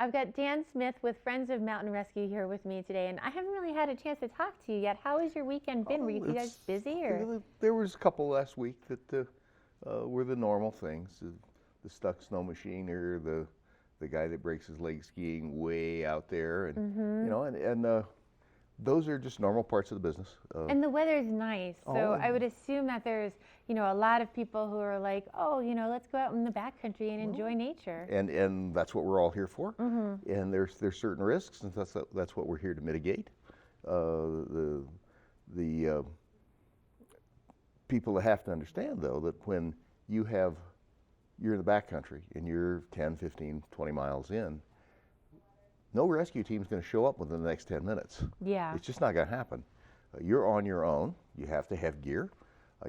I've got Dan Smith with Friends of Mountain Rescue here with me today, and I haven't really had a chance to talk to you yet. How has your weekend been? Were you guys busy, or? There was a couple last week that were the normal things. The stuck snow machine, or the guy that breaks his leg skiing way out there, and those are just normal parts of the business. And the weather's nice, so I would assume that there's, a lot of people who are like, oh, let's go out in the backcountry and enjoy nature. And that's what we're all here for. And there's certain risks, and that's what we're here to mitigate. The people have to understand, though, that when you're in the backcountry and you're 10, 15, 20 miles in, no rescue team is going to show up within the next 10 minutes. Yeah. It's just not going to happen. You're on your own. You have to have gear.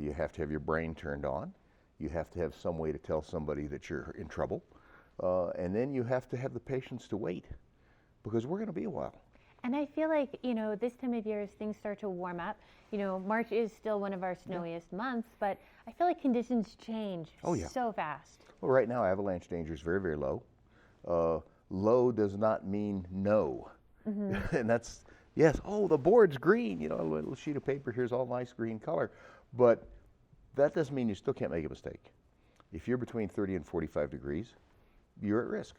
You have to have your brain turned on. You have to have some way to tell somebody that you're in trouble. And then you have to have the patience to wait, because we're going to be a while. And I feel like, this time of year, as things start to warm up, March is still one of our snowiest months, but I feel like conditions change so fast. Well, right now, avalanche danger is very, very low. Low does not mean no. And that's, yes, the board's green, a little sheet of paper, here's all nice green color. But that doesn't mean you still can't make a mistake. If you're between 30 and 45 degrees, you're at risk.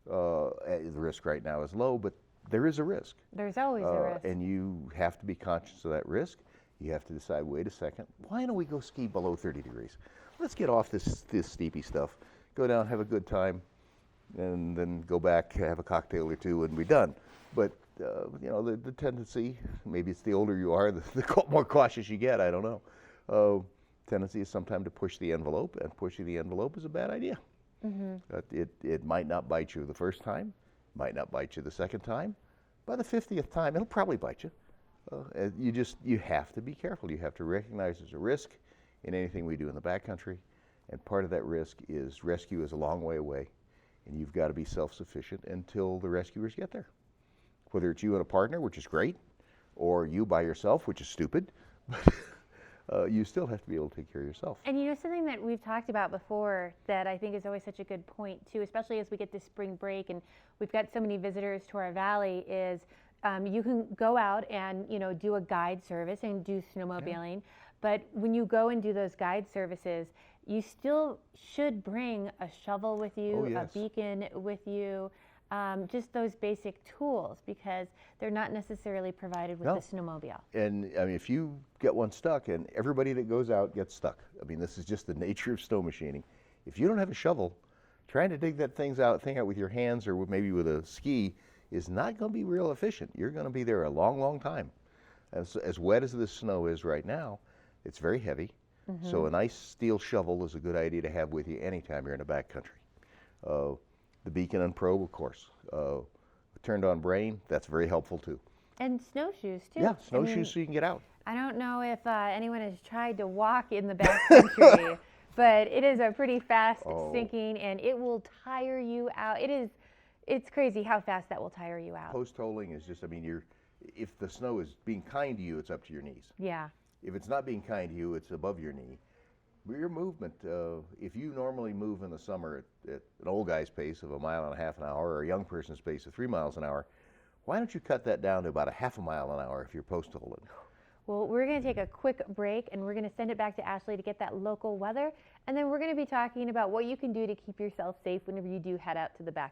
The risk right now is low, but there is a risk. There's always a risk. And you have to be conscious of that risk. You have to decide, wait a second, why don't we go ski below 30 degrees? Let's get off this steepy stuff, go down, have a good time, and then go back, have a cocktail or two, and be done. But the tendency, maybe it's the older you are, the more cautious you get, I don't know. Tendency is sometimes to push the envelope, and pushing the envelope is a bad idea. It might not bite you the first time, might not bite you the second time. By the 50th time, it'll probably bite you. You have to be careful. You have to recognize there's a risk in anything we do in the backcountry, and part of that risk is rescue is a long way away. And you've got to be self-sufficient until the rescuers get there. Whether it's you and a partner, which is great, or you by yourself, which is stupid, but you still have to be able to take care of yourself. And something that we've talked about before that I think is always such a good point too, especially as we get to spring break and we've got so many visitors to our valley, is you can go out and do a guide service and do snowmobiling, but when you go and do those guide services, you still should bring a shovel with you, a beacon with you, just those basic tools, because they're not necessarily provided with the snowmobile. And I mean, if you get one stuck, and everybody that goes out gets stuck, I mean, this is just the nature of snow machining. If you don't have a shovel, trying to dig that thing out with your hands or maybe with a ski is not going to be real efficient. You're going to be there a long, long time. As wet as this snow is right now, it's very heavy. So a nice steel shovel is a good idea to have with you anytime you're in the backcountry. The beacon and probe, of course. Turned on brain, that's very helpful too. And snowshoes too. Yeah, snowshoes so you can get out. I don't know if anyone has tried to walk in the backcountry, but it is a pretty fast sinking, and it will tire you out. It's crazy how fast that will tire you out. Post-holing is just, if the snow is being kind to you, it's up to your knees. Yeah. If it's not being kind to you, it's above your knee. Your movement, if you normally move in the summer at an old guy's pace of 1.5 miles an hour, or a young person's pace of 3 miles an hour, why don't you cut that down to about 0.5 mile an hour if you're post-holing? Well, we're going to take a quick break, and we're going to send it back to Ashley to get that local weather, and then we're going to be talking about what you can do to keep yourself safe whenever you do head out to the backcountry.